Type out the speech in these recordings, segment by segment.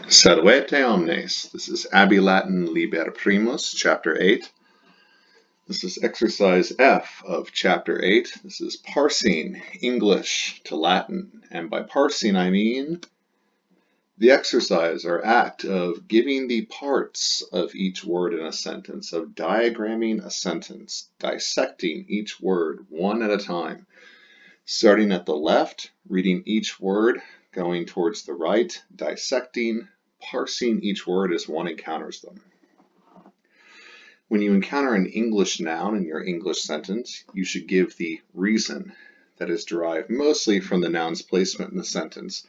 Servete omnes. This is Abbey Latin Liber Primus, Chapter 8. This is exercise F of Chapter 8. This is parsing English to Latin. And by parsing, I mean the exercise or act of giving the parts of each word in a sentence, of diagramming a sentence, dissecting each word one at a time, starting at the left, reading each word, going towards the right, dissecting, parsing each word as one encounters them. When you encounter an English noun in your English sentence, you should give the reason that is derived mostly from the noun's placement in the sentence.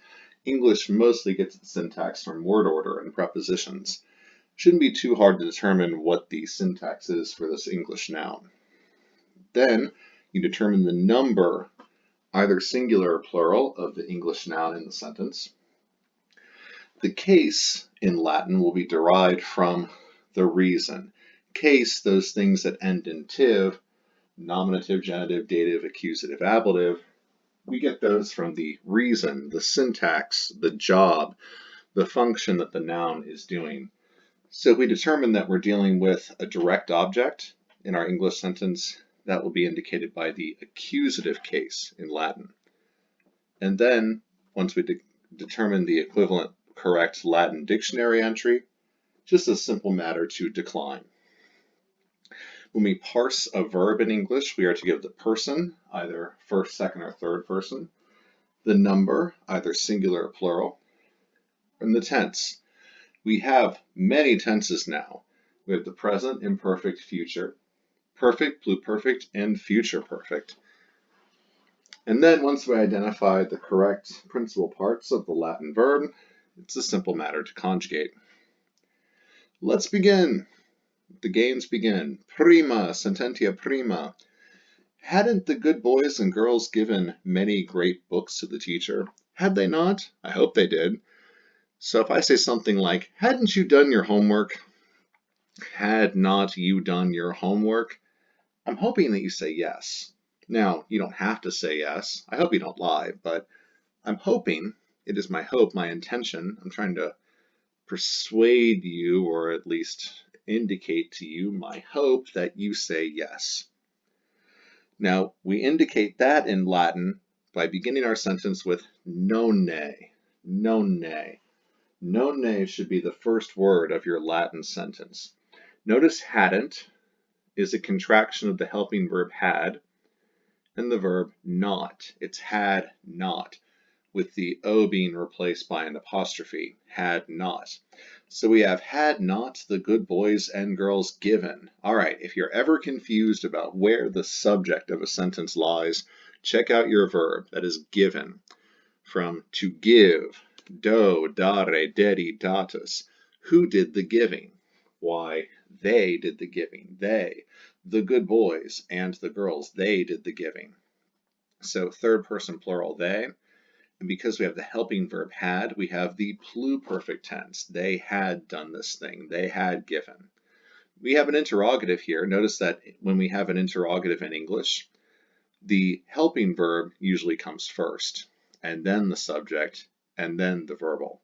English mostly gets its syntax from word order and prepositions. It shouldn't be too hard to determine what the syntax is for this English noun. Then you determine the number, either singular or plural, of the English noun in the sentence. The case in Latin will be derived from the reason. Case, those things that end in tive, nominative, genitive, dative, accusative, ablative, we get those from the reason, the syntax, the job, the function that the noun is doing. So if we determine that we're dealing with a direct object in our English sentence, that will be indicated by the accusative case in Latin. And then, once we determine the equivalent correct Latin dictionary entry, just a simple matter to decline. When we parse a verb in English, we are to give the person, either first, second, or third person, the number, either singular or plural, and the tense. We have many tenses now. We have the present, imperfect, future, perfect, pluperfect, and future perfect. And then once we identify the correct principal parts of the Latin verb, it's a simple matter to conjugate. Let's begin. The games begin. Prima, sententia prima. Hadn't the good boys and girls given many great books to the teacher? Had they not? I hope they did. So if I say something like, hadn't you done your homework? Had not you done your homework? I'm hoping that you say yes. Now, you don't have to say yes. I hope you don't lie, but I'm hoping, it is my hope, my intention, I'm trying to persuade you, or at least indicate to you my hope that you say yes. Now, we indicate that in Latin by beginning our sentence with nonne. Nonne. Nonne should be the first word of your Latin sentence. Notice hadn't is a contraction of the helping verb had and the verb not. It's had not, with the O being replaced by an apostrophe, had not. So we have had not the good boys and girls given. All right, if you're ever confused about where the subject of a sentence lies, check out your verb, that is given, from to give, do, dare, dedi, datus. Who did the giving? Why, they did the giving. They, the good boys and the girls, they did the giving. So third person plural, they. And because we have the helping verb had, we have the pluperfect tense. They had done this thing. They had given. We have an interrogative here. Notice that when we have an interrogative in English, the helping verb usually comes first, and then the subject, and then the verbal.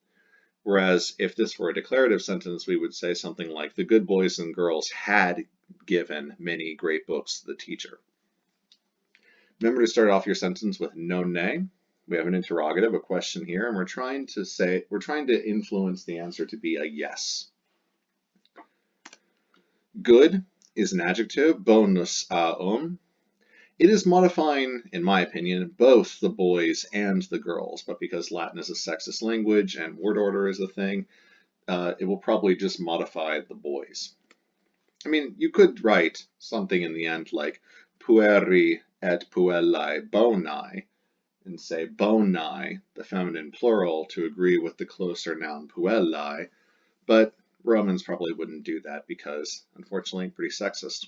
Whereas if this were a declarative sentence, we would say something like, the good boys and girls had given many great books to the teacher. Remember to start off your sentence with nonne. We have an interrogative, a question here, and we're trying to influence the answer to be a yes. Good is an adjective, bonus It is modifying, in my opinion, both the boys and the girls, but because Latin is a sexist language and word order is a thing, it will probably just modify the boys. I mean, you could write something in the end like pueri et puellae boni, and say boni, the feminine plural, to agree with the closer noun puellae, but Romans probably wouldn't do that because, unfortunately, pretty sexist.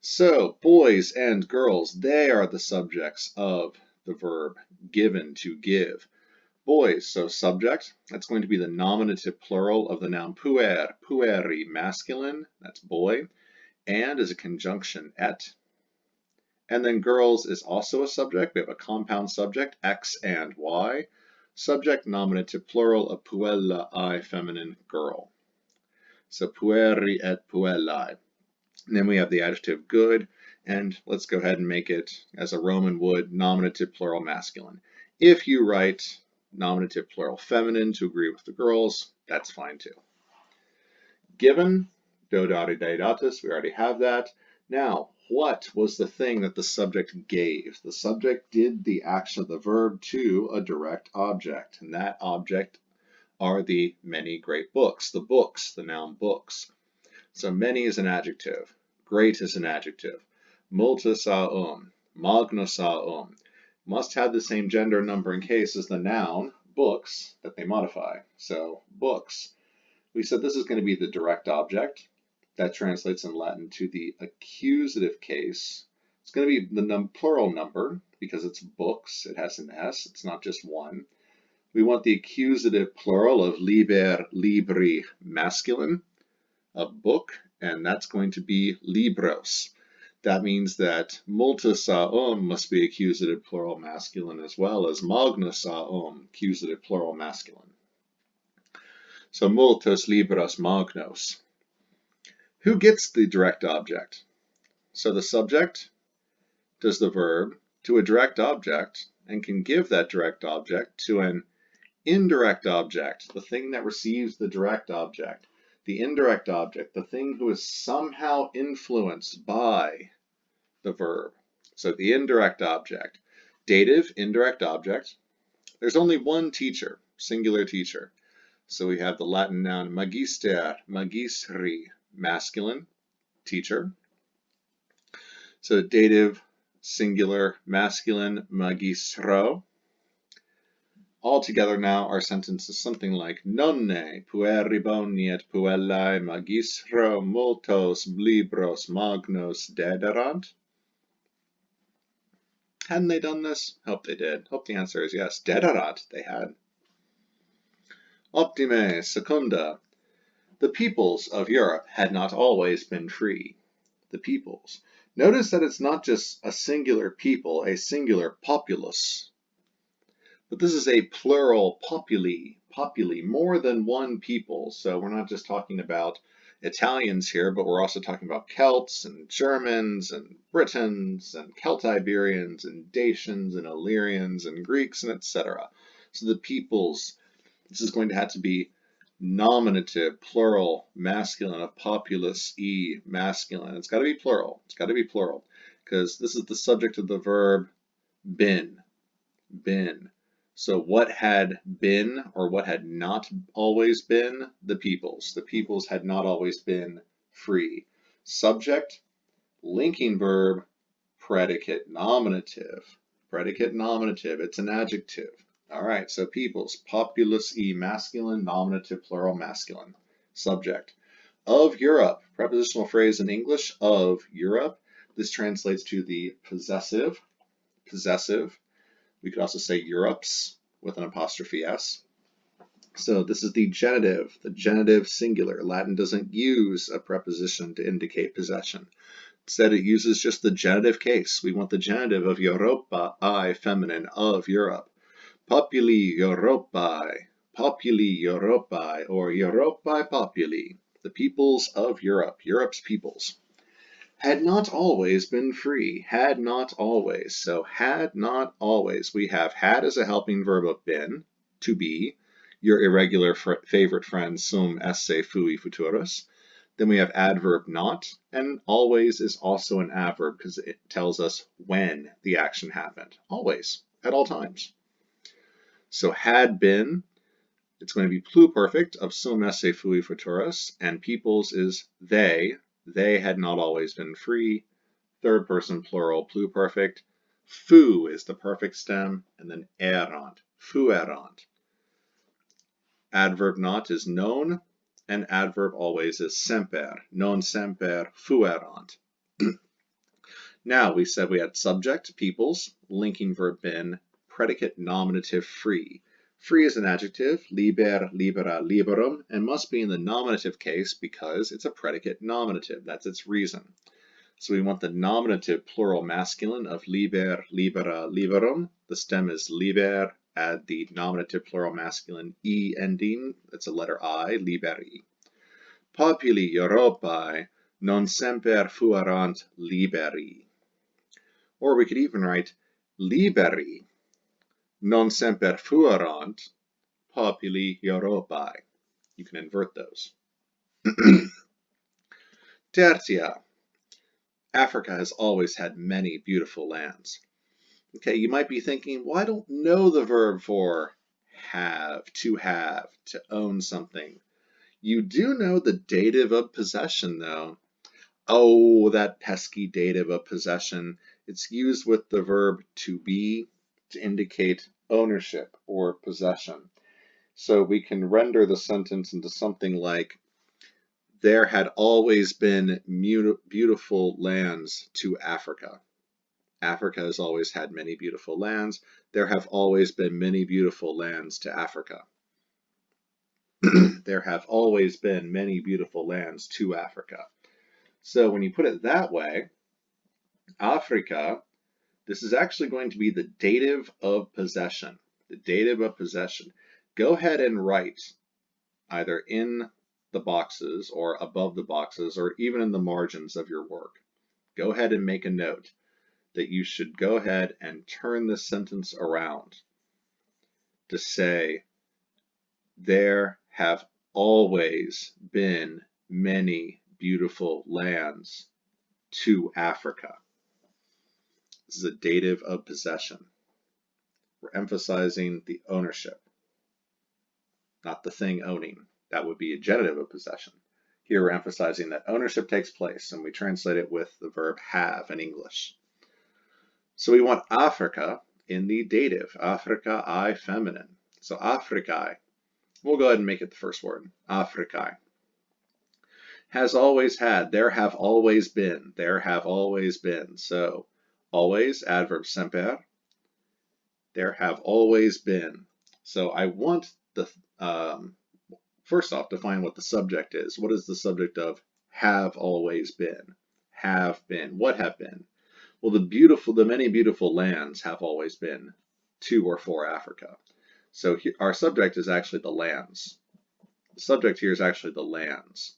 So, boys and girls, they are the subjects of the verb given, to give. Boys, so subject, that's going to be the nominative plural of the noun puer, pueri, masculine, that's boy, and is a conjunction et. And then girls is also a subject. We have a compound subject, X and Y. Subject, nominative, plural of puella, I, feminine, girl. So pueri et puellae. And then we have the adjective good, and let's go ahead and make it, as a Roman would, nominative, plural, masculine. If you write nominative, plural, feminine to agree with the girls, that's fine too. Given, dodati deidatus, we already have that. Now, what was the thing that the subject gave? The subject did the action of the verb to a direct object, and that object are the many great books, the noun books. So many is an adjective, great is an adjective, multus magnus must have the same gender numbering case as the noun books that they modify. So books. We said this is going to be the direct object. That translates in Latin to the accusative case. It's going to be the plural number because it's books. It has an S. It's not just one. We want the accusative plural of liber, libri, masculine, a book, and that's going to be libros. That means that multus must be accusative plural masculine as well as magnus accusative plural masculine. So multos libros magnos. Who gets the direct object? So the subject does the verb to a direct object and can give that direct object to an indirect object, the thing that receives the direct object. The indirect object, the thing who is somehow influenced by the verb. So the indirect object. Dative, indirect object. There's only one teacher, singular teacher. So we have the Latin noun magister, magistri, masculine, teacher. So dative, singular, masculine, magistro. All together now, our sentence is something like nonne pueriboni et puellae magistro multos libros magnos dederant. Hadn't they done this? Hope they did. Hope the answer is yes. Dederant, they had. Optime secunda. The peoples of Europe had not always been free. The peoples. Notice that it's not just a singular people, a singular populus. But this is a plural populi, more than one people. So we're not just talking about Italians here, but we're also talking about Celts and Germans and Britons and Celtiberians and Dacians and Illyrians and Greeks and etc. So the peoples, this is going to have to be nominative, plural, masculine, of populus, masculine. It's got to be plural. It's got to be plural because this is the subject of the verb been. So what had been or what had not always been? The peoples. The peoples had not always been free. Subject, linking verb, predicate nominative. Predicate nominative, it's an adjective. All right, so peoples, populus, masculine, nominative, plural, masculine. Subject, of Europe. Prepositional phrase in English, of Europe. This translates to the possessive. We could also say Europes with an apostrophe S. So this is the genitive singular. Latin doesn't use a preposition to indicate possession. Instead, it uses just the genitive case. We want the genitive of Europa, I, feminine, of Europe. Populi Europae, or Europae populi, the peoples of Europe, Europe's peoples. Had not always been free, had not always. So had not always. We have had as a helping verb of been, to be, your irregular favorite friend sum esse fui futurus. Then we have adverb not, and always is also an adverb because it tells us when the action happened. Always, at all times. So had been, it's going to be pluperfect of sum esse fui futurus, and peoples is they. They had not always been free. Third person plural, pluperfect. Fu is the perfect stem, and then erant, fuerant. Adverb not is known, and adverb always is semper, non semper fuerant. Now we said we had subject, peoples, linking verb been, predicate nominative free. Free is an adjective, liber, libera, liberum, and must be in the nominative case because it's a predicate nominative. That's its reason. So we want the nominative plural masculine of liber, libera, liberum. The stem is liber, add the nominative plural masculine E ending. It's a letter I, liberi. Populi Europae non semper fuerant liberi. Or we could even write liberi non semper fuerant populi Europae. You can invert those. Tertia. Africa has always had many beautiful lands. Okay, you might be thinking, well, I don't know the verb for have, to own something. You do know the dative of possession, though. Oh, that pesky dative of possession. It's used with the verb to be to indicate ownership or possession. So we can render the sentence into something like, there had always been beautiful lands to Africa. Africa has always had many beautiful lands. There have always been many beautiful lands to Africa. There have always been many beautiful lands to Africa. So when you put it that way, Africa, this is actually going to be the dative of possession. The dative of possession. Go ahead and write either in the boxes or above the boxes or even in the margins of your work. Go ahead and make a note that you should go ahead and turn this sentence around to say, there have always been many beautiful lands to Africa. This is a dative of possession. We're emphasizing the ownership, not the thing owning. That would be a genitive of possession. Here we're emphasizing that ownership takes place, and we translate it with the verb have in English. So we want Africa in the dative, Africa I feminine. So Africae, we'll go ahead and make it the first word, Africae. Has always had, there have always been, there have always been. So always, adverb semper, there have always been. So I want the, first off, define what the subject is. What is the subject of have always been? Have been. What have been? Well, the many beautiful lands have always been to or for Africa. So here, our subject is actually the lands. The subject here is actually the lands.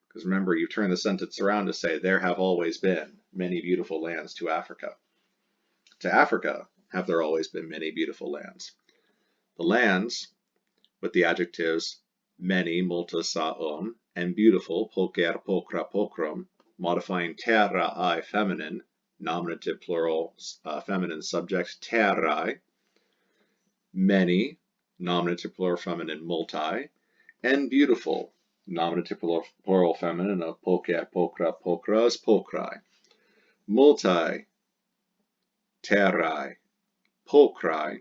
Because remember, you turn the sentence around to say, there have always been many beautiful lands to Africa. To Africa, have there always been many beautiful lands. The lands, with the adjectives many, multa, saum, and beautiful, pulcher, pulchra, pulchrum, modifying terra, I, feminine, nominative plural, feminine subject, terrae, many, nominative plural feminine, multi, and beautiful, nominative plural feminine of pulcher, pulchra, pulchras, pulchrae, multi, terrae, pulchrae,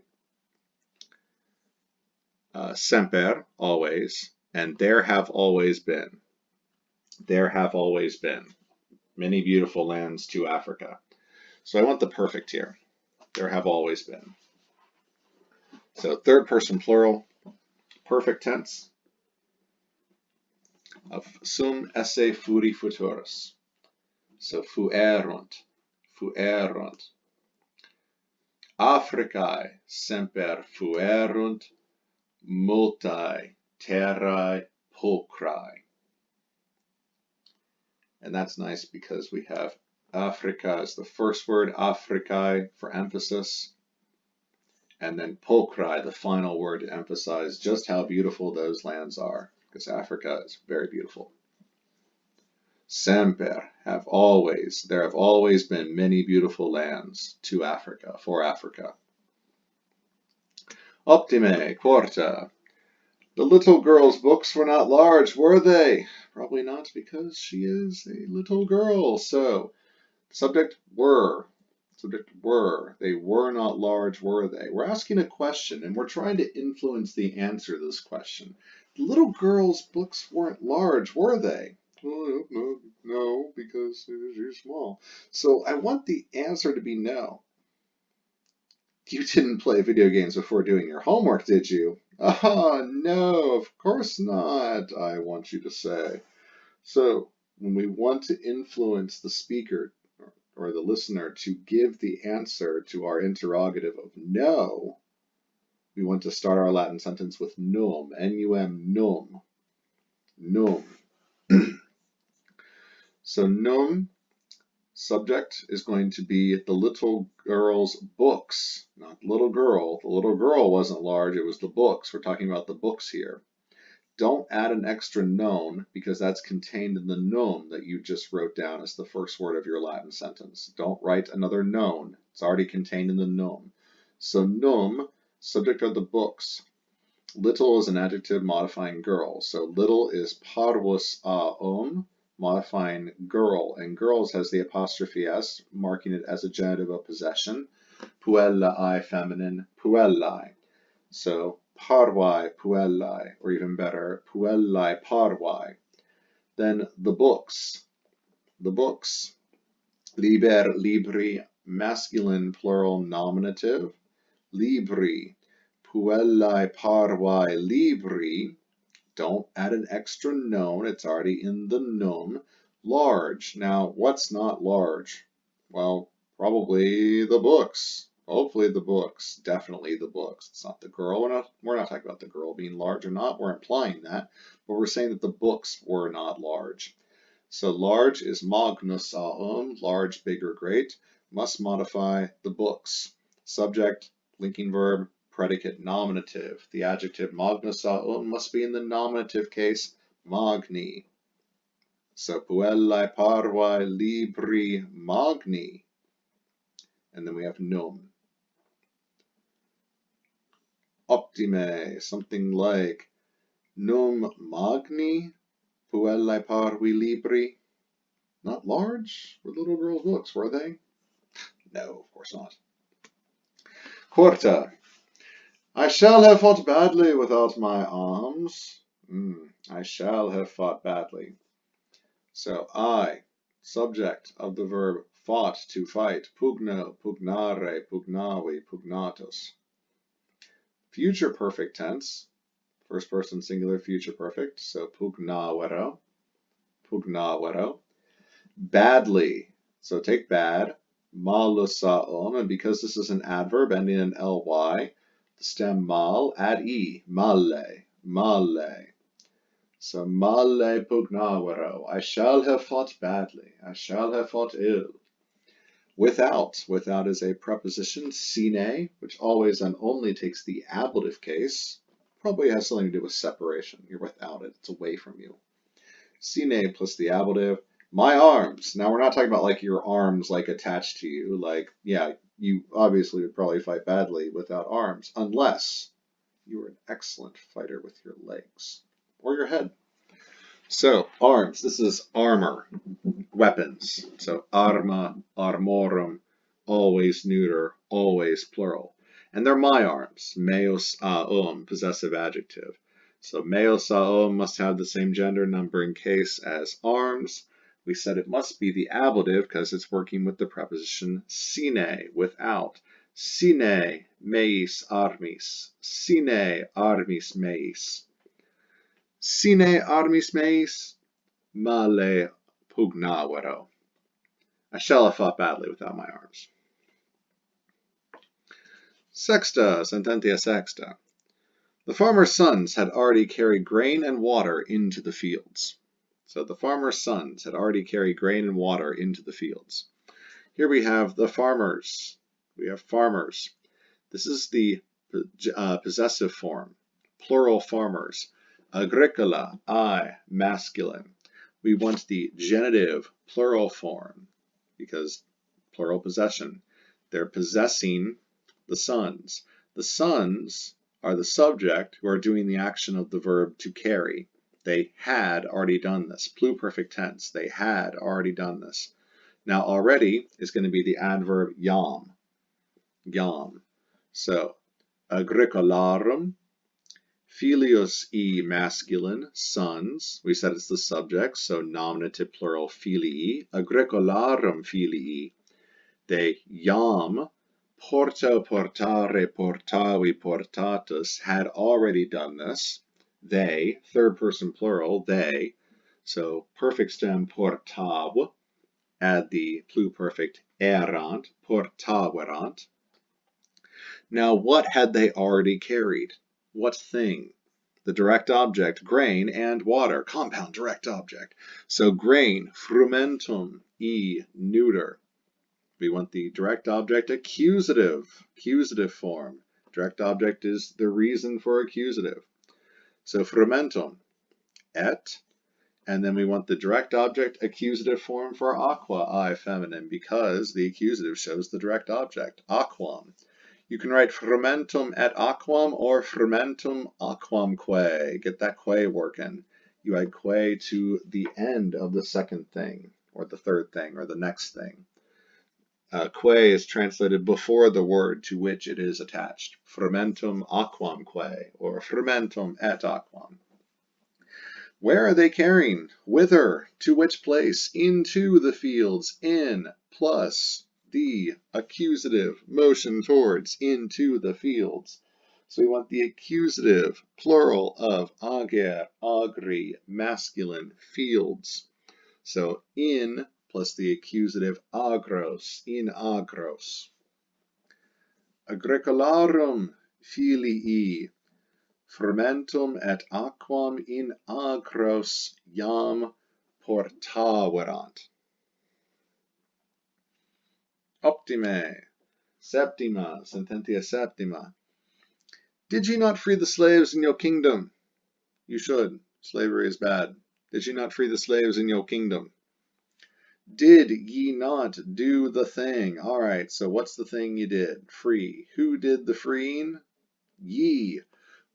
semper, always, and there have always been. There have always been many beautiful lands to Africa. So I want the perfect here. There have always been. So third person plural, perfect tense of sum esse furi futurus. So fuerunt, fuerunt. Africae semper fuerunt multae terrae pulchrae. And that's nice because we have Africa as the first word, Africae for emphasis, and then pulchrae, the final word, to emphasize just how beautiful those lands are, because Africa is very beautiful. Semper, have always, there have always been many beautiful lands to Africa, for Africa. Optime, quarta. The little girl's books were not large, were they? Probably not, because she is a little girl. So, subject were. Subject were. They were not large, were they? We're asking a question, and we're trying to influence the answer to this question. The little girl's books weren't large, were they? Well, no, because she's small. So I want the answer to be no. You didn't play video games before doing your homework, did you? Ah, no, of course not, I want you to say. So when we want to influence the speaker or the listener to give the answer to our interrogative of no, we want to start our Latin sentence with num, N-U-M, num, num. So num, subject, is going to be the little girl's books, not the little girl. The little girl wasn't large, it was the books. We're talking about the books here. Don't add an extra non because that's contained in the num that you just wrote down as the first word of your Latin sentence. Don't write another non. It's already contained in the num. So num, subject of the books. Little is an adjective modifying girl. So little is parvus a modifying girl. And girls has the apostrophe s, marking it as a genitive of possession. Puellae feminine, puellae. So parvae puellae, or even better, puellae parvae. Then the books. The books. Liber, libri, masculine plural nominative. Libri, puellae parvae libri. Don't add an extra non, it's already in the num. Large. Now, what's not large? Well, probably the books. Hopefully the books. Definitely the books. It's not the girl. We're not talking about the girl being large or not. We're implying that. But we're saying that the books were not large. So large is magnus aum, large, big, or great. Must modify the books. Subject, linking verb, predicate, nominative. The adjective magnus aum must be in the nominative case, magni. So puellae parvae libri magni. And then we have num. Optime, something like num magni puellae parvae libri. Not large? Were little girls' books, were they? No, of course not. Quarta. I shall have fought badly without my arms. I shall have fought badly. So I, subject of the verb fought, to fight, pugno, pugnare, pugnavi, pugnatus. Future perfect tense, first person singular future perfect, so pugnavero, pugnavero. Badly, so take bad, malusaum, and because this is an adverb ending in ly, the stem mal, add e, male, male. So male pugnavero, I shall have fought badly, I shall have fought ill. Without is a preposition, sine, which always and only takes the ablative case. Probably has something to do with separation. You're without it, it's away from you. Sine plus the ablative. My arms. Now we're not talking about like your arms like attached to you. Like, yeah, you obviously would probably fight badly without arms, unless you were an excellent fighter with your legs or your head. So arms, this is armor, weapons. So arma, armorum, always neuter, always plural. And they're my arms, meos aum, possessive adjective. So meos aum must have the same gender numbering case as arms. We said it must be the ablative because it's working with the preposition sine, without. Sine meis armis, sine armis meis. Sine armis meis, male pugnavero. I shall have fought badly without my arms. Sexta, sententia sexta. The farmer's sons had already carried grain and water into the fields. So the farmer's sons had already carried grain and water into the fields. Here we have the farmers. We have farmers. This is the possessive form, plural farmers. Agricola, I, masculine. We want the genitive plural form because plural possession. They're possessing the sons. The sons are the subject who are doing the action of the verb to carry. They had already done this. Pluperfect tense. They had already done this. Now already is going to be the adverb iam. Iam. So agricolarum. Filius e masculine, sons. We said it's the subject, so nominative plural filii. Agricolarum filii. They iam porto, portare, portavi, portatus had already done this. They, third person plural, they. So perfect stem portav. Add the pluperfect erant, portaverant. Now, what had they already carried? What thing? The direct object, grain, and water, compound direct object. So grain, frumentum, neuter. We want the direct object accusative form. Direct object is the reason for accusative. So frumentum, et, and then we want the direct object accusative form for aqua, I feminine, because the accusative shows the direct object, aquam. You can write frumentum et aquam or frumentum aquamque. Get that que working. You add que to the end of the second thing, or the third thing, or the next thing. Que is translated before the word to which it is attached. Frumentum aquamque, or frumentum et aquam. Where are they carrying? Whither? To which place? Into the fields. In plus the accusative motion towards, into the fields. So we want the accusative plural of ager, agri, masculine, fields. So in plus the accusative agros, in agros. Agricolarum filii, frumentum et aquam in agros iam portaverant. Optime, septima, sententia septima. Did ye not free the slaves in your kingdom? You should. Slavery is bad. Did ye not free the slaves in your kingdom? Did ye not do the thing? All right, so what's the thing you did? Free. Who did the freeing? Ye.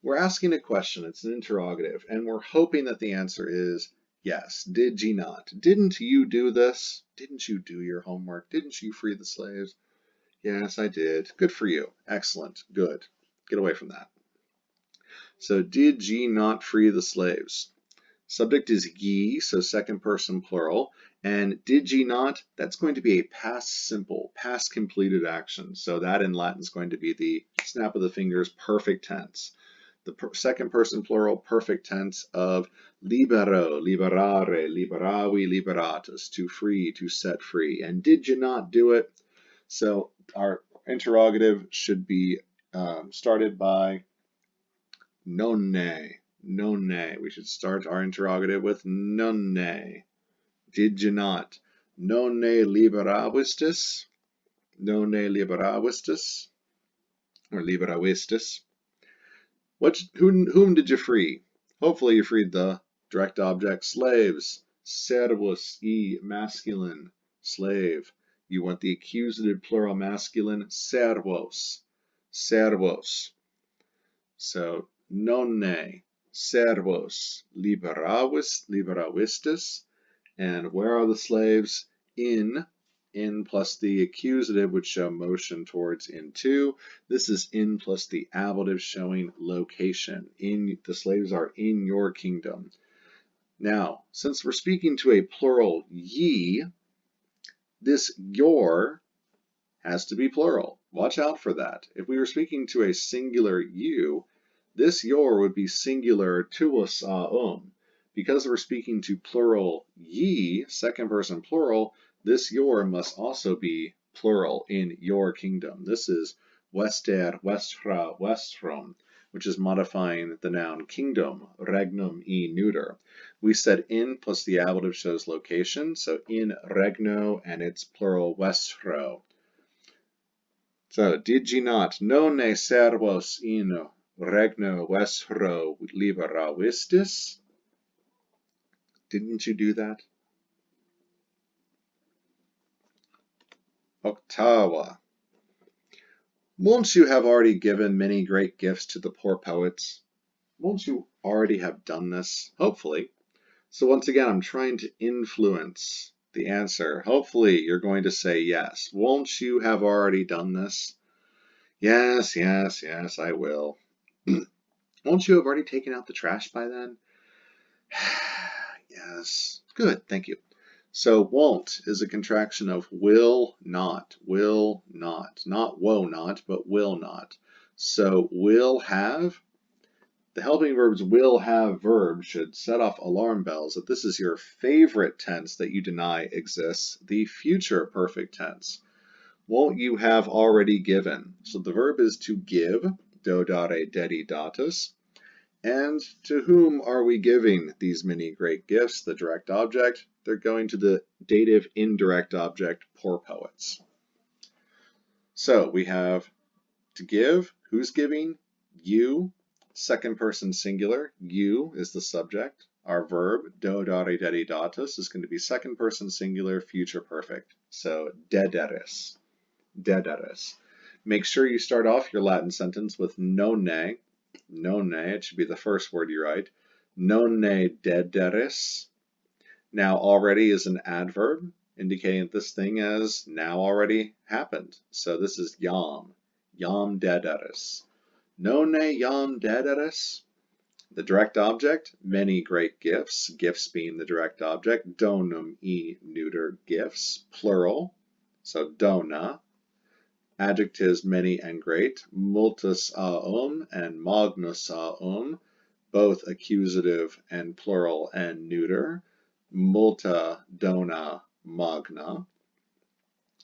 We're asking a question. It's an interrogative, and we're hoping that the answer is yes. Did ye not? Didn't you do this? Didn't you do your homework? Didn't you free the slaves? Yes, I did. Good for you. Excellent. Good. Get away from that. So did ye not free the slaves? Subject is ye, so second person plural. And did ye not? That's going to be a past simple, past completed action. So that in Latin is going to be the snap of the fingers perfect tense. The second person plural perfect tense of libero, liberare, liberavi, liberatus, to free, to set free. And did you not do it? So our interrogative should be started by nonne. Nonne. We should start our interrogative with nonne. Did you not? Nonne liberavistis? Nonne liberavistis? Or liberavistis? Whom did you free? Hopefully you freed the direct object slaves. Servus, masculine, slave. You want the accusative plural masculine, servos. Servos. So nonne, servos, liberavistis. And where are the slaves? In plus the accusative would show motion towards into. This is in plus the ablative showing location. The slaves are in your kingdom. Now, since we're speaking to a plural ye, this your has to be plural. Watch out for that. If we were speaking to a singular you, this your would be singular tuos Because we're speaking to plural ye, second person plural, this your must also be plural in your kingdom. This is wester, westra, westrum, which is modifying the noun kingdom, regnum neuter. We said in plus the ablative shows location, so in regno and its plural westro. So, did ye not nonne servos in regno westro liberavistis? Didn't you do that? Octava. Won't you have already given many great gifts to the poor poets? Won't you already have done this? Hopefully. So once again, I'm trying to influence the answer. Hopefully, you're going to say yes. Won't you have already done this? Yes, yes, yes, I will. Won't you have already taken out the trash by then? Yes. Good, thank you. So won't is a contraction of will not. Not woe not, but will not. So will have, the helping verbs will have verb should set off alarm bells that this is your favorite tense that you deny exists, the future perfect tense. Won't you have already given? So the verb is to give, do dare dedi datus. And to whom are we giving these many great gifts? The direct object. They're going to the dative indirect object, poor poets. So we have to give. Who's giving? You. Second person singular. You is the subject. Our verb, do dare dedi datus, is going to be second person singular, future perfect. So dederis. Dederis. Make sure you start off your Latin sentence with nonne. Nonne, it should be the first word you write. Nonne dederis. Now already is an adverb, indicating this thing as now already happened. So this is jam. Jam dederis. Nonne jam dederis. The direct object, many great gifts. Gifts being the direct object. Donum e neuter gifts, plural. So dona. Adjectives many and great, multus aum and magnus aum, both accusative and plural and neuter, multa dona magna.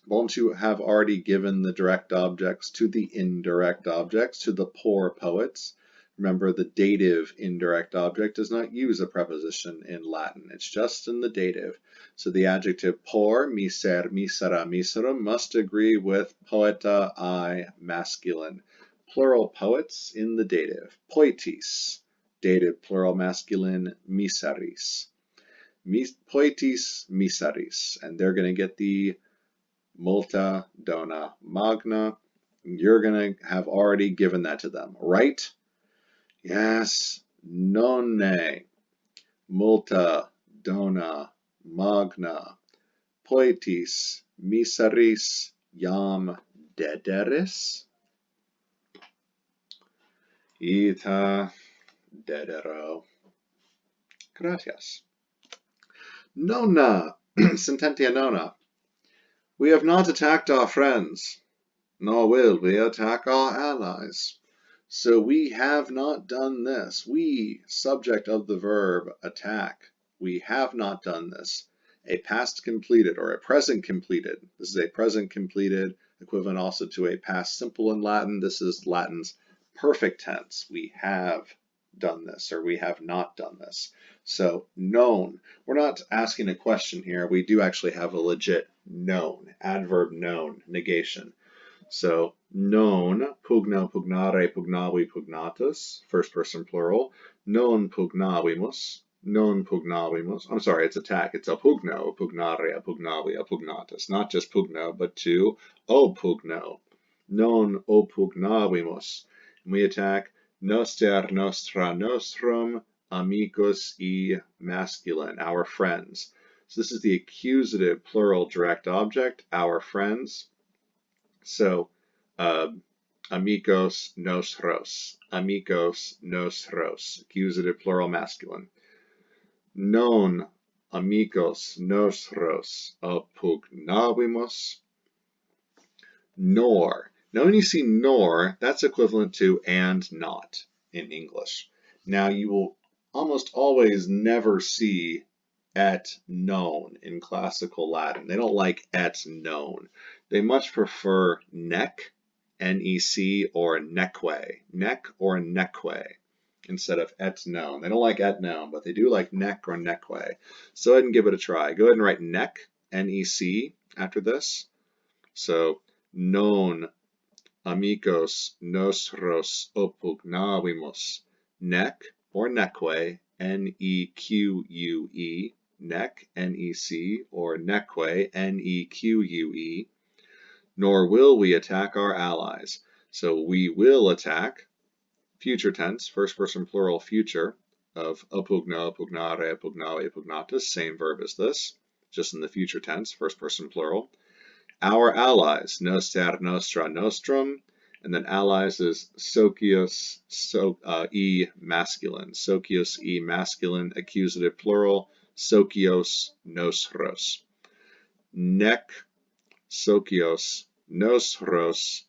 Won't you have already given the direct objects to the indirect objects, to the poor poets? Remember, the dative indirect object does not use a preposition in Latin. It's just in the dative. So the adjective poor, miser, misera, miserum, must agree with poeta, I, masculine. Plural poets in the dative. Poetis, dative plural masculine, miseris. Poetis, miseris. And they're going to get the multa dona magna. You're going to have already given that to them, right? Yes, nonne, multa dona magna, poetis miseris jam dederis? Ita dedero. Gracias. Nona, sententia nona. We have not attacked our friends, nor will we attack our allies. So we have not done this. We, subject of the verb attack, we have not done this. A past completed or a present completed. This is a present completed, equivalent also to a past simple in Latin. This is Latin's perfect tense. We have done this or we have not done this. So known. We're not asking a question here. We do actually have a legit known, adverb known, negation. So non, pugno, pugnare, pugnavi, pugnatus, first person plural. Non pugnavimus, non pugnavimus. I'm sorry, it's attack. It's a pugno, pugnare, a pugnavi, a pugnatus. Not just pugno, but to opugno. Non opugnavimus. And we attack noster, nostra, nostrum, amicus, e masculine, our friends. So this is the accusative plural direct object, our friends. So, amicos nosros, accusative plural masculine. Non amicos nosros opugnavimus, nor. Now when you see nor, that's equivalent to and not in English. Now you will almost always never see et non in classical Latin. They don't like et non. They much prefer nec, N-E-C, or neque, nec or neque, instead of et non. They don't like et non, but they do like nec or neque. So go ahead and give it a try. Go ahead and write nec, N-E-C, after this. So, non amicos nosros opugnavimus, nec or neque, N-E-Q-U-E, nec, N-E-C, or neque, N-E-Q-U-E, nor will we attack our allies. So we will attack, future tense, first person plural future, of opugno, pugnare, pugnavi, pugnatus, same verb as this, just in the future tense, first person plural. Our allies, noster, nostra, nostrum, and then allies is socius, e masculine, socius, e masculine, accusative plural, socios, nosros. Nec, socios, nosros,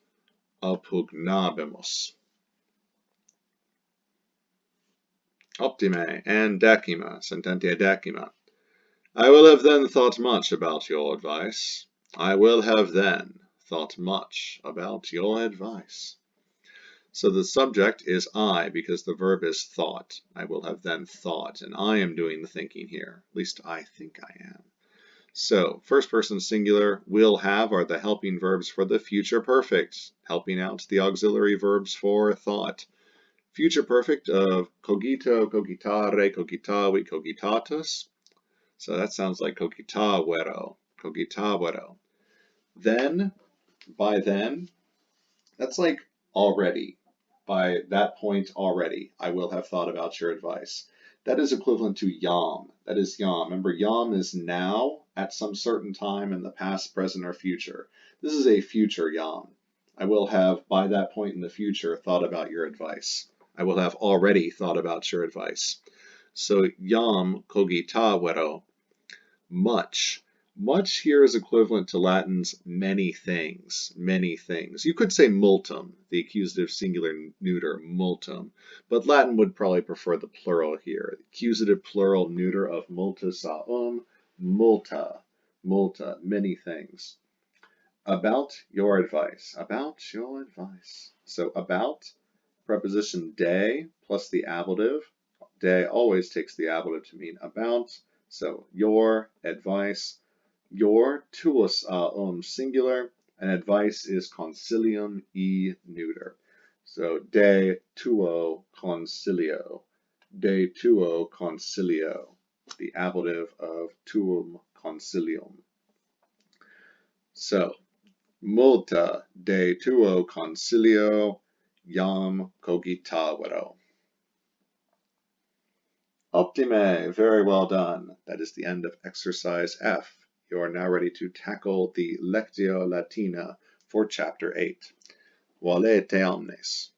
opugnabimus. Optime and decima, sententia decima. I will have then thought much about your advice. I will have then thought much about your advice. So the subject is I because the verb is thought. I will have then thought, and I am doing the thinking here. At least I think I am. So first person singular, will have are the helping verbs for the future perfect, helping out the auxiliary verbs for thought. Future perfect of cogito, cogitare, cogitavi, cogitatus. So that sounds like cogitavero, cogitavero. Then, by then, that's like already. By that point already, I will have thought about your advice. That is equivalent to yam. That is yam. Remember, yam is now at some certain time in the past, present, or future. This is a future yam. I will have, by that point in the future, thought about your advice. I will have already thought about your advice. So yam cogitavero, much. Much here is equivalent to Latin's many things, many things. You could say multum, the accusative singular neuter, multum, but Latin would probably prefer the plural here. Accusative plural neuter of multa, multa, multa, many things. About your advice, about your advice. So about, preposition de plus the ablative. De always takes the ablative to mean about. So your advice. Your tuus singular, and advice is consilium e neuter. So de tuo consilio, de tuo consilio, the ablative of tuum consilium. So multa de tuo consilio iam cogitavero. Optime, very well done. That is the end of exercise F. You are now ready to tackle the Lectio Latina for Chapter 8. Valete omnes.